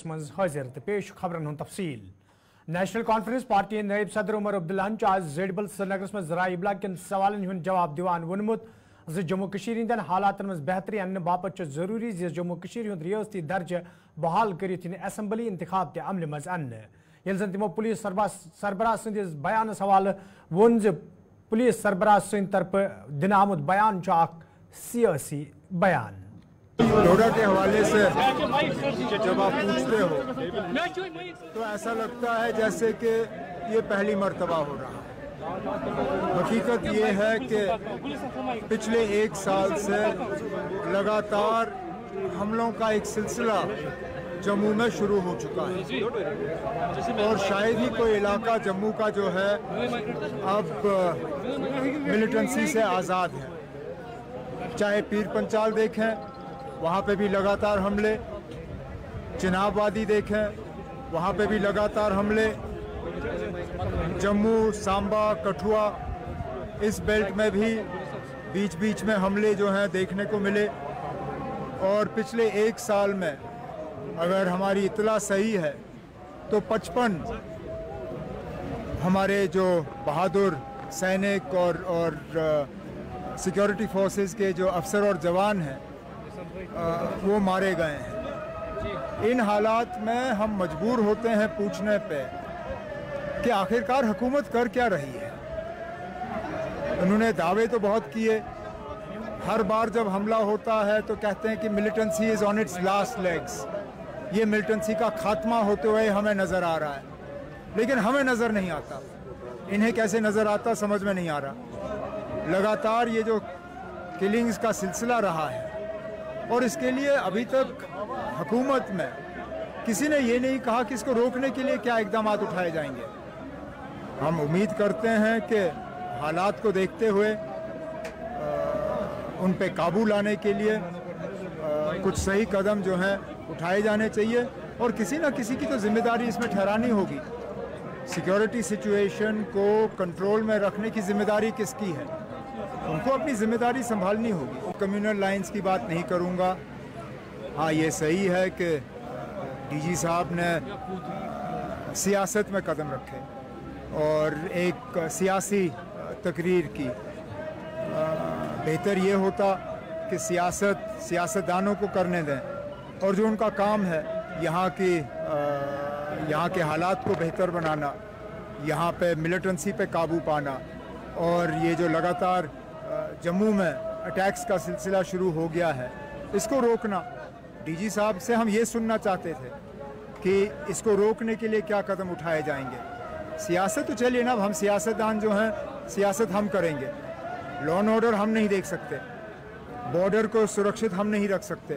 مز حاضر تو پیش خبرن ہند تفصیل نیشنل کانفرنس پارٹی نائب صدر عمر عبداللہ آج زیڈبل سرینگرس مز ذرائع ابلاغ کن سوالن ہند جواب دیوان وونمت جموں کشیر ہندین حالاتن مز بہتری اننے باپت ضروری جموں کشیر ہند ریاستی درجہ بحال کرت اسمبلی انتخاب تہ عمل مز ان یل زن تمو پولیس سربراہ سندس بیانس حوالہ وون پولیس سربراہ سند طرف دن آمد بیان اخ سیاسی بیان ڈوڈا کے حوالے سے جب آپ پوچھتے ہو تو ایسا لگتا ہے جیسے کہ یہ پہلی مرتبہ ہو رہا ہے۔ حقیقت یہ ہے کہ پچھلے ایک سال سے لگاتار حملوں کا ایک سلسلہ جموں میں شروع ہو چکا ہے اور شاید ہی کوئی علاقہ جموں کا جو ہے اب ملیٹنسی سے آزاد ہے۔ چاہے پیر پنچال دیکھیں، وہاں پہ بھی لگاتار حملے، چناب وادی دیکھیں، وہاں پہ بھی لگاتار حملے، جموں، سامبا، کٹھوا، اس بیلٹ میں بھی بیچ بیچ میں حملے جو ہیں دیکھنے کو ملے۔ اور پچھلے ایک سال میں اگر ہماری اطلاع صحیح ہے تو 55 ہمارے جو بہادر سینک اور سیکیورٹی فورسز کے جو افسر اور جوان ہیں وہ مارے گئے ہیں۔ ان حالات میں ہم مجبور ہوتے ہیں پوچھنے پہ کہ آخرکار حکومت کر کیا رہی ہے۔ انہوں نے دعوے تو بہت کیے، ہر بار جب حملہ ہوتا ہے تو کہتے ہیں کہ militancy is on its last legs, یہ ملیٹنسی کا خاتمہ ہوتے ہوئے ہمیں نظر آ رہا ہے، لیکن ہمیں نظر نہیں آتا۔ انہیں کیسے نظر آتا سمجھ میں نہیں آ رہا۔ لگاتار یہ جو کلنگز کا سلسلہ رہا ہے اور اس کے لیے ابھی تک حکومت میں کسی نے یہ نہیں کہا کہ اس کو روکنے کے لیے کیا اقدامات اٹھائے جائیں گے۔ ہم امید کرتے ہیں کہ حالات کو دیکھتے ہوئے ان پہ قابو لانے کے لیے کچھ صحیح قدم جو ہیں اٹھائے جانے چاہیے اور کسی نہ کسی کی تو ذمہ داری اس میں ٹھہرانی ہوگی۔ سیکیورٹی سچویشن کو کنٹرول میں رکھنے کی ذمہ داری کس کی ہے؟ ان کو اپنی ذمہ داری سنبھالنی ہوگی۔ کمیونل لائنز کی بات نہیں کروں گا۔ ہاں یہ صحیح ہے کہ ڈی جی صاحب نے سیاست میں قدم رکھے اور ایک سیاسی تقریر کی۔ بہتر یہ ہوتا کہ سیاستدانوں کو کرنے دیں اور جو ان کا کام ہے یہاں کے حالات کو بہتر بنانا، یہاں پہ ملیٹنسی پہ قابو پانا، اور یہ جو لگاتار جموں میں اٹیکس کا سلسلہ شروع ہو گیا ہے اس کو روکنا۔ ڈی جی صاحب سے ہم یہ سننا چاہتے تھے کہ اس کو روکنے کے لیے کیا قدم اٹھائے جائیں گے۔ سیاست تو چلیے نا، ہم سیاستدان جو ہیں سیاست ہم کریں گے، لا اینڈ آرڈر ہم نہیں دیکھ سکتے، بارڈر کو سرکشت ہم نہیں رکھ سکتے،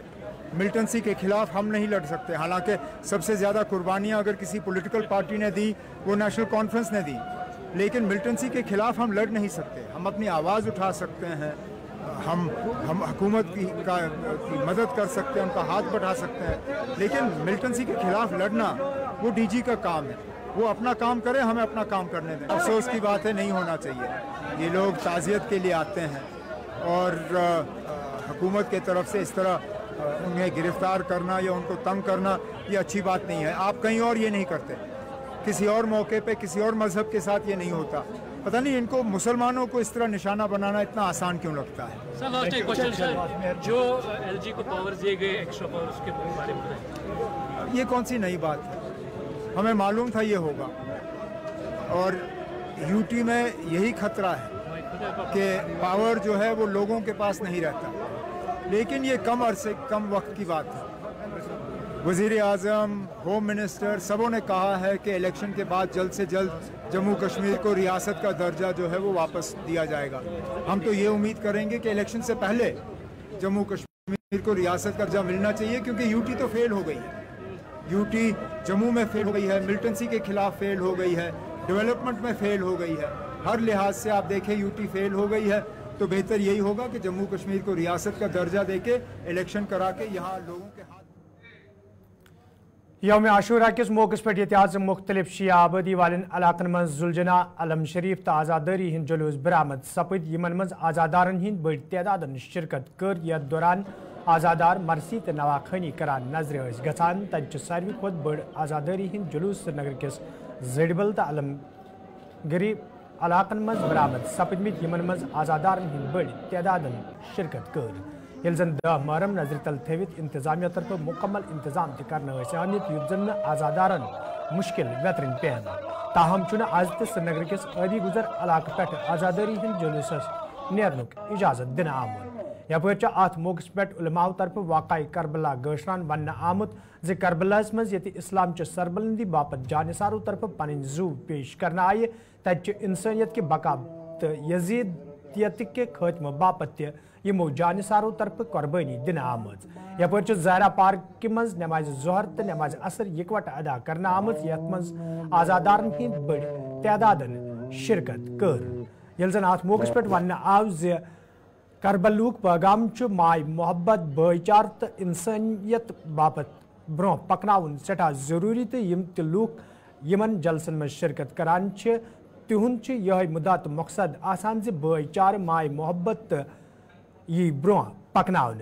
ملیٹنسی کے خلاف ہم نہیں لڑ سکتے۔ حالانکہ سب سے زیادہ قربانیاں اگر کسی پولیٹیکل پارٹی نے دی وہ نیشنل کانفرنس نے دی، لیکن ملیٹنسی کے خلاف ہم لڑ نہیں سکتے۔ ہم اپنی آواز اٹھا سکتے ہیں، ہم حکومت کی مدد کر سکتے ہیں، ان کا ہاتھ بڑھا سکتے ہیں، لیکن ملیٹنسی کے خلاف لڑنا وہ ڈی جی کا کام ہے۔ وہ اپنا کام کرے، ہمیں اپنا کام کرنے دیں۔ افسوس کی بات ہے، نہیں ہونا چاہیے۔ یہ لوگ تعزیت کے لیے آتے ہیں اور حکومت کے طرف سے اس طرح انہیں گرفتار کرنا یا ان کو تنگ کرنا یہ اچھی بات نہیں ہے۔ آپ کہیں اور یہ نہیں کرتے، کسی اور موقع پہ کسی اور مذہب کے ساتھ یہ نہیں ہوتا۔ پتہ نہیں ان کو مسلمانوں کو اس طرح نشانہ بنانا اتنا آسان کیوں لگتا ہے۔ جو ایل جی کو پاورز دیے گئے ایکسٹرا پاورز کے بارے میں یہ کون سی نئی بات ہے؟ ہمیں معلوم تھا یہ ہوگا، اور یو ٹی میں یہی خطرہ ہے کہ پاور جو ہے وہ لوگوں کے پاس نہیں رہتا، لیکن یہ کم وقت کی بات ہے۔ وزیر اعظم، ہوم منسٹر سبوں نے کہا ہے کہ الیکشن کے بعد جلد سے جلد جموں کشمیر کو ریاست کا درجہ جو ہے وہ واپس دیا جائے گا۔ ہم تو یہ امید کریں گے کہ الیکشن سے پہلے جموں کشمیر کو ریاست کا درجہ ملنا چاہیے، کیونکہ یو ٹی تو فیل ہو گئی ہے۔ یو ٹی جموں میں فیل ہو گئی ہے، ملیٹنسی کے خلاف فیل ہو گئی ہے، ڈیولپمنٹ میں فیل ہو گئی ہے، ہر لحاظ سے آپ دیکھیں یو ٹی فیل ہو گئی ہے۔ تو بہتر یہی ہوگا کہ جموں کشمیر کو ریاست کا درجہ دے کے الیکشن کرا کے یہاں لوگوں کے ہاتھ۔ یوم عاشورہ کس موقع پہ یہ مختلف شیعہ آبادی والن علاقن من زلجنا علم شریف تو آزاداری ہند جلوس برآمد سپد یمن من آزادارن ہند بڑ تعداد شرکت کر یتھ دوران آزادار مرسی تو نواخانی کران نظر گھان تجہ ساروی کھت بڑ آزاداری ہند جلوس سری نگر کس زیڈبل تو علمگری علاقن مز برآمد سپدمت یمن مز آزادارن ہند بڑ تعداد شرکت کر یل زن 10 محرم نظر تل تھوت انتظامیہ طرف مکمل انتظام تہ کرنا آمت یت زن آزادارن مشکل ویترن پین تاہم چھ آز تہ سری نگر کس عادی گزر علاقہ پہ آزاداری ہند جلوسس نیرنک اجازت دن آمت یپر ات موقع پہ علماء طرف واقعی کربلا گشران ون آمت زِ کربلاس مز یت اسلام چہ سربلندی باپت جانثارو طرف پن زو پیش کرنا آئی تتہ انسانیت کے بقا تو یزیدیت کے خاتمہ باپت تہ یمو جانثارو طرف قربانی دن آمت یپر زہرا پارک مز نماز ظہر تو نماز عصر یکوٹ ادا کرنا آمت یت مز آزادارن ہند بڑ تعدادن شرکت کر یل زن ات موقع پہ ون آو زِ کربلوک پیغام مائے محبت بھائی چار تو انسانیت باپت برو پکناون سٹھا ضروری تو یم تہ لوک یمن جلسن میں شرکت کران تہند یہ مدعا تو مقصد آسان زِ بھائی چار مائے محبت تو یہ برو پکناون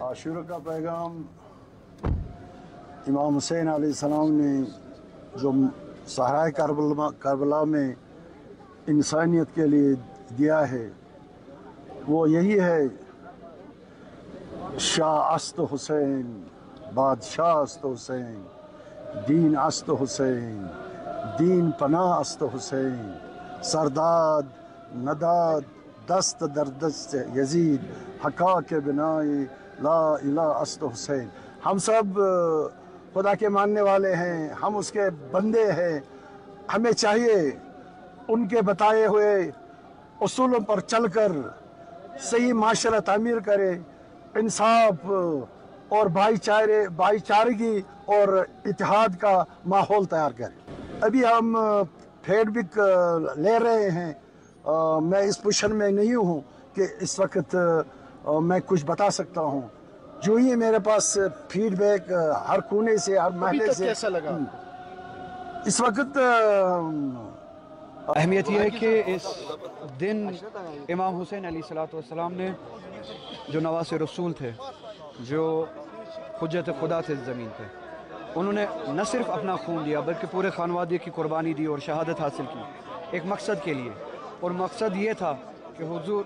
عاشورہ کا پیغام امام حسین علیہ السلام نے جو صحرائے کربلا میں انسانیت کے لیے دیا ہے وہ یہی ہے شاہ است حسین بادشاہ است حسین دین است حسین دین پناہ است حسین سرداد نداد دست در دست یزید حقا کے بنائے لا الہ است حسین ہم سب خدا کے ماننے والے ہیں ہم اس کے بندے ہیں ہمیں چاہیے ان کے بتائے ہوئے اصولوں پر چل کر صحیح معاشرہ تعمیر کرے انصاف اور بھائی چارگی اور اتحاد کا ماحول تیار کرے ابھی ہم فیڈ بیک لے رہے ہیں میں اس پوزیشن میں نہیں ہوں کہ اس وقت میں کچھ بتا سکتا ہوں جو ہی میرے پاس فیڈ بیک ہر کونے سے ہر محلے سے کیسا لگا اس وقت اہمیت یہ ہے کہ اس دن امام حسین علیہ السلام نے جو نواس رسول تھے جو حجت خدا تھے زمین پہ انہوں نے نہ صرف اپنا خون دیا بلکہ پورے خانوادے کی قربانی دی اور شہادت حاصل کی ایک مقصد کے لیے اور مقصد یہ تھا کہ حضور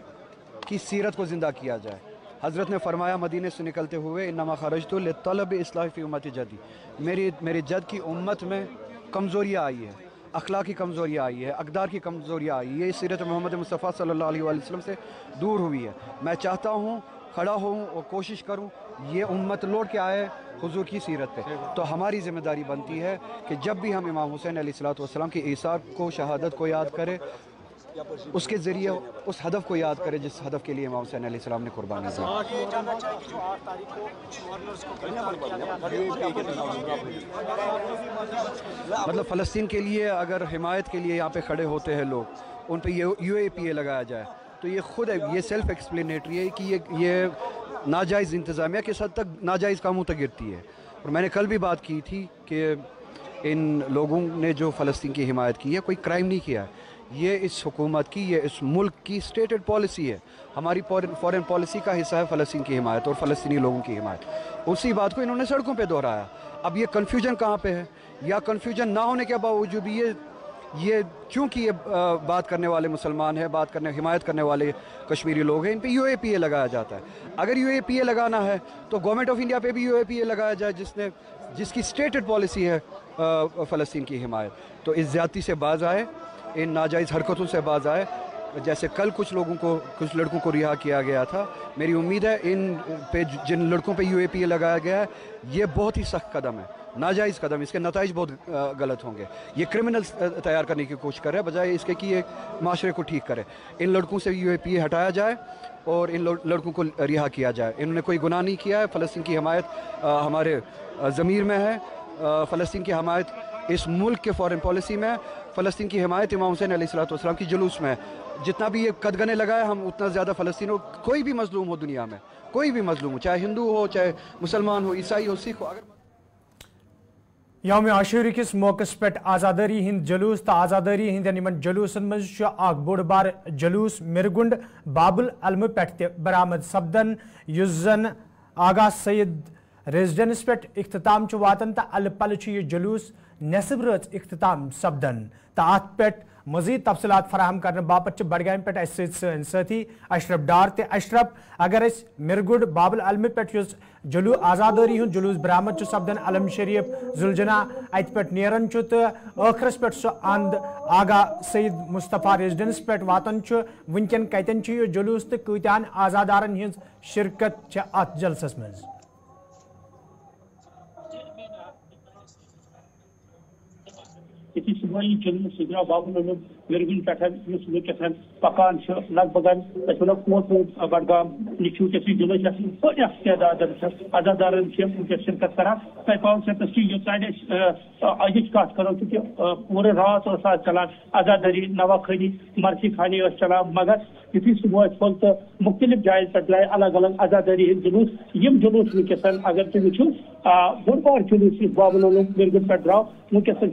کی سیرت کو زندہ کیا جائے حضرت نے فرمایا مدینے سے نکلتے ہوئے انما خرجت لطلب اصلاح فی امت جدی میرے جد کی امت میں کمزوریاں آئی ہے اخلاقی کمزوریاں آئی ہے اقدار کی کمزوریاں آئی ہے یہ سیرت محمد مصطفیٰ صلی اللہ علیہ وسلم سے دور ہوئی ہے میں چاہتا ہوں کھڑا ہوں اور کوشش کروں یہ امت لوٹ کے آئے حضور کی سیرت پہ تو ہماری ذمہ داری بنتی ہے کہ جب بھی ہم امام حسین علیہ السلام کی ایثار کو شہادت کو یاد کریں اس کے ذریعے اس ہدف کو یاد کرے جس ہدف کے لیے امام حسین علیہ السلام نے قربانی مطلب فلسطین کے لیے اگر حمایت کے لیے یہاں پہ کھڑے ہوتے ہیں لوگ ان پہ یو اے پی اے لگایا جائے تو یہ خود ہے یہ سیلف ایکسپلینیٹری ہے کہ یہ ناجائز انتظامیہ کے حد تک ناجائز کاموں تک گرتی ہے اور میں نے کل بھی بات کی تھی کہ ان لوگوں نے جو فلسطین کی حمایت کی ہے کوئی کرائم نہیں کیا ہے یہ اس حکومت کی یہ اس ملک کی سٹیٹڈ پالیسی ہے ہماری فورن پالیسی کا حصہ ہے فلسطین کی حمایت اور فلسطینی لوگوں کی حمایت اسی بات کو انہوں نے سڑکوں پہ دہرایا اب یہ کنفیوژن کہاں پہ ہے یا کنفیوژن نہ ہونے کے باوجود بھی یہ چونکہ یہ بات کرنے والے مسلمان ہیں حمایت کرنے والے کشمیری لوگ ہیں ان پہ یو اے پی اے لگایا جاتا ہے اگر یو اے پی اے لگانا ہے تو گورنمنٹ آف انڈیا پہ بھی یو اے پی اے لگایا جائے جس کی سٹیٹڈ پالیسی ہے فلسطین کی حمایت تو اس زیادتی سے باز آئے ان ناجائز حرکتوں سے باز آئے جیسے کل کچھ لڑکوں کو رہا کیا گیا تھا میری امید ہے ان پہ جن لڑکوں پہ یو اے پی اے لگایا گیا ہے یہ بہت ہی سخت قدم ہے ناجائز قدم اس کے نتائج بہت غلط ہوں گے یہ کرمنلز تیار کرنے کی کوشش کر رہے ہیں بجائے اس کے کہ یہ معاشرے کو ٹھیک کرے ان لڑکوں سے یو اے پی اے ہٹایا جائے اور ان لڑکوں کو رہا کیا جائے انہوں نے کوئی گناہ نہیں کیا ہے فلسطین کی حمایت ہمارے ضمیر میں ہے فلسطین کی حمایت اس ملک کے فورن پالیسی میں فلسطین کی حمایت امام حسین علیہ السلام کی جلوس میں جتنا بھی یہ قدغنے لگائے ہم اتنا زیادہ فلسطین ہو کوئی بھی مظلوم ہو دنیا میں کوئی بھی مظلوم ہو چاہے ہندو ہو چاہے مسلمان ہو عیسائی ہو سکھ ہو یوم عاشور کس موقع پہ آزاداری ہند جلوس تو آزاداری ہند جلوسن مز بوڑ بار جلوس مرگنڈ بابل علم پہ برآمد سپدن اس زن آغا سید ریزیڈنس پہ اختتام واتن تو ال پل یہ جلوس نصب رچ اختتام سپدن تو ات پہ مزید تفصیلات فراہم کرنے باپت بڈگام پہ سن ساتھی اشرف ڈار تے اشرف اگر اس مرگنڈ بابل علم پہ جلو آزاداری ہند جلوس برآمد سپدن علم شریف زلجنا ات پہ نیران تو آخرس پہ سو اند آغا سید مصطفیٰ ریزیڈنس پہ واتن ونکن کتن یہ جلوس تو کتان آزادارن ہز شرکت ات جلسس مز صبح جلوس سدرا بابل مرگن پہ پکان لگ بھگ بڈگام نشو جلوس بڑی تعداد عزادارن شرکت کران تہ پاؤ ازچ کت کرو کہ پورے رات چلان عزاداری نواخانی مرثی خانی چلان مگر یتھی صبح پھل تو مختلف جائن پہ درائے الگ الگ عزاداری ہند جلوس یم جلوس ونکسن اگر تھی وچھو بوڑ بار جلوس بابل مرگن پہ درو ونکسن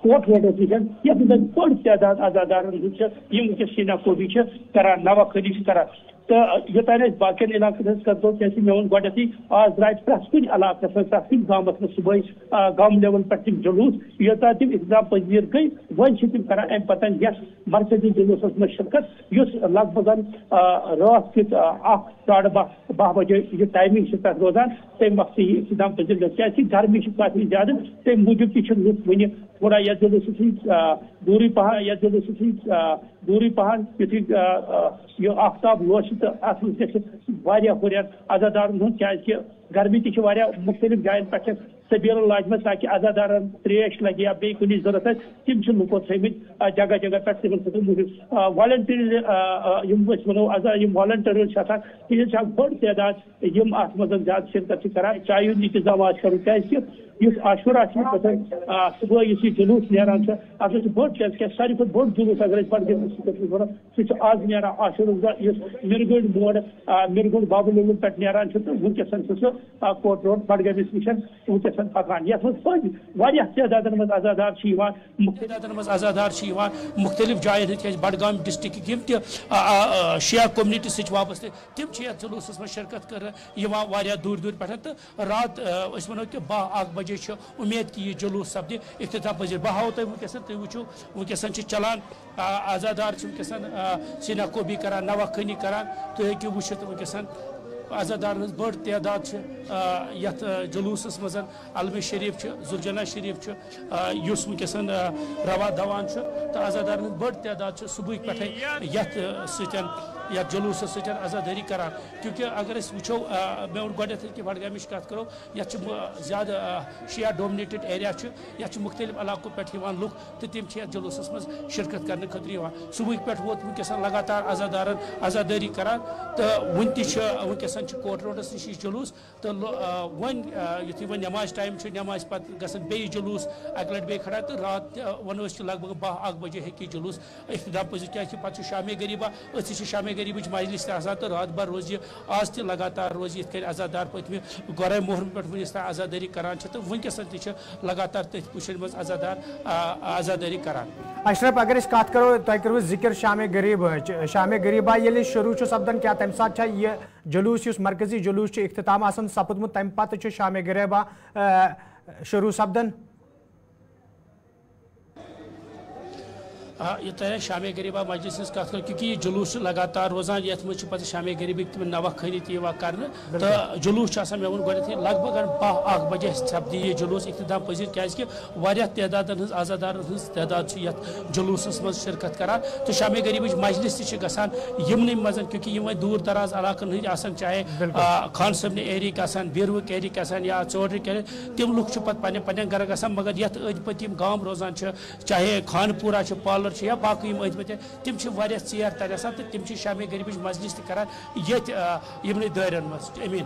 کوٹ روڈس نش یتھ بڑ تعداد عزادارن ونکس سینا کوبی کران نواخانی کران تو یوتان باقین علاقن کرو کی مون گۄڈنیتھٕے آز درائے پرٛٮ۪تھ کُنہِ علاقس منٛز پرٛٮ۪تھ کُنہِ گامس منٛز صبحٲے گام لیول پٮ۪ٹھ تِم جلوس یوتان تِم اقتدام پذیٖر گٔے وۄنۍ چھِ تِم کران امہِ پتہٕ یتھ مرکزی جلوسس منٛز شرکت یُس لگ بھگ رات کیُتھ 1-12 بجے یہ ٹائمنگ چھِ تتھ روزان تمہِ وقتہٕ یہِ اقتدام پذیٖر گژھِ کیازِ گرمی چھِ کافی زیادٕ تمہِ موٗجوٗب تہِ چھِ لُکھ وُنہِ تھوڑا یتھ جلوس سۭتۍ دوٗری پہن یتھ جلوس سۭتۍ دوٗری پہن یُتھُے یہ آفتاب لوشہِ تہٕ اتھ منٛز گژھِ واریاہ ہُرٮ۪ر عزادارن ہُنٛد کیازِ گرمی تہِ چھِ واریاہ مختلف جاین پٮ۪ٹھ سبیٖلہٕ لاجمژ تاکہ عزادارن تریش لگہِ یا بیٚیہِ کُنہِ ضروٗرت آسہِ تِم چھِ لُکو تھٲومٕتۍ جگہ جگہ پٮ۪ٹھ تِمن خٲطرٕ موٗجوٗد والنٹیٖر یِم أسۍ وَنو یِم والنٹیٲرٕز چھِ آسان تِہنٛز چھِ اکھ بٔڑ تعداد یِم اتھ منٛز زیادٕ شرکت چھِ کران چایہِ ہُنٛد انتظام آسہِ کرُن کیازِ یُس عاشورہ چھُ صبح یُس یہِ جلوس نیران چھُ اتھ منٛز چھُ بوٚڑ کیازِ ساروی کھۄتہٕ بوٚڑ جلوس اگر أسۍ بڈگٲمِس وَنو سُہ چھُ آز نیران عاشورہُک دۄہ یُس مرگنڈ موڑ مرگنڈ بابل علم پٮ۪ٹھ نیران چھُ تہٕ ونکیٚسن چھُ سُہ کوٹ روڈ بڈگٲمِس نِش ونکیٚسن پکان یتھ منٛز واریاہ تعدادن منٛز عزادار چھِ یِوان مختلف جائن ہند بڈگام ڈسٹرکٹ یم تہِ شیعہ کومنٹی سۭتۍ وابستہٕ تِم چھِ یتھ جلوسس منٛز شرکت کران یِوان واریاہ دوٗرِ دوٗرِ پٮ۪ٹھ تہٕ رات أسۍ وَنو کہِ 12-1 بجے چھِ اُمید کہ یہ جلوس سپدِ اختتام پذیٖر بہٕ ہاوو تۄہہِ ونکیٚسن تُہۍ وٕچھِو ونکیٚسن چھِ چلان عزادار چھِ ونکیٚسن سینا کوبی کران نواخانی کران تُہۍ ہیٚکِو وٕچھِتھ ونکیٚسن عزادارن ہٕنٛز بٔڑ تعداد چھِ یتھ جلوسس منٛز علمِ شریف چھُ زُلجنا شریف چھُ یُس ونکیٚسن روا دوان چھُ تہٕ عزادارن ہٕنٛز بٔڑ تعداد چھِ صبحٕکۍ پٮ۪ٹھے یتھ سۭتۍ یتھ جلوسس سۭتۍ عزاداری کران کیونکہ اگر أسۍ وٕچھو مےٚ ووٚن گۄڈنیٚتھٕے کہ بڈگامٕچ کتھ کرو یتھ چھِ زیادٕ شِیا ڈومنیٹڈ ایریا چھُ یتھ چھِ مختلف علاقو پٮ۪ٹھ یِوان لُکھ تہٕ تِم چھِ یتھ جلوسس منٛز شرکت کرنہٕ خٲطرٕ یِوان صبحٕکۍ پٮ۪ٹھ ووت ونکیٚسن لگاتار عزادارن عزاداری کران تہٕ وُنہِ تہِ چھِ ونکیٚسن چھِ کوٹ روڈس نِش یہِ جلوس تہٕ وۄنۍ یُتھُے وۄنۍ نماز ٹایم چھُ نماز پتہٕ گژھن بیٚیہِ جلوس اکہِ لٹہِ بیٚیہِ کھڑا تہٕ رات تہِ وَنو أسۍ کہِ لگ بگ 12-1 بجے ہیٚکہِ یہِ جلوس اختتام پٔذیٖر کیازِ پتہٕ چھُ شامے غریٖبا أتھی چھِ شامے غریٖبٕچ مجلس تہِ آسان تہٕ رات بھر روزِ آز تہِ لگاتار روزِ یِتھ کٔنۍ عزادار پٔتمہِ گۄرے محرم پٮ۪ٹھ وُنِس تام عزاداری کران چھِ تہٕ ونکیٚسن تہِ چھِ لگاتار تٔتھۍ پُشن منٛز عزادار عزاداری کران اشرف اگر أسۍ کتھ کرو تۄہہِ کٔروٕ ذِکر شامِ غریٖبا ییٚلہِ شروع چھُ سپدان کیٛاہ تمہِ ساتہٕ چھا یہِ جلوس یُس مرکزی جلوس چھُ اختتام آسان سپُدمُت تمہِ پتہٕ چھُ شامِ غریٖبا شروع سپدان یہ ترے شامِ غریٖبا مجلس ہٕنٛز کتھ کرو کیونکہ یہ جلوس لگاتار روزان یتھ منٛز چھِ پتہٕ شامِ غریٖبٕکۍ تِم نواخٲنی تہِ یِوان کرنہٕ تہٕ جلوس چھُ آسان مےٚ ووٚن گۄڈنیٚتھٕے لگ بگ 12-1 بجے سپدِ یہ جلوس اختتام پذیٖر کیازِ واریاہ تعدادن ہٕنٛز عزادارن ہٕنٛز تعداد چھِ یتھ جلوسس منٛز شرکت کران تہٕ شامِ غریٖبٕچ مجلس تہِ چھِ گژھان یِمنٕے منٛز کیونکہ یِم وۄنۍ دوٗر دراز علاقن ہٕنٛدۍ آسان چاہے خان صٲبنہِ ایریاہٕکۍ آسان بیٖروٕکۍ ایریاہٕکۍ آسان یا ژوررٕکۍ ایریا تِم لُکھ چھِ پتہٕ پننٮ۪ن گرن گژھان مگر یتھ أنٛدۍ پٔتۍ یِم گام روزان چھِ چاہے خانپورہ چھِ پالر چھِ یا باقٕے یِم أنٛدۍ پٔتۍ تِم چھِ واریاہ ژیر تر آسان تہٕ تِم چھِ شامِ غریٖبٕچ مجلس تہِ کران ییٚتہِ یِمنٕے دٲیرن منٛز امین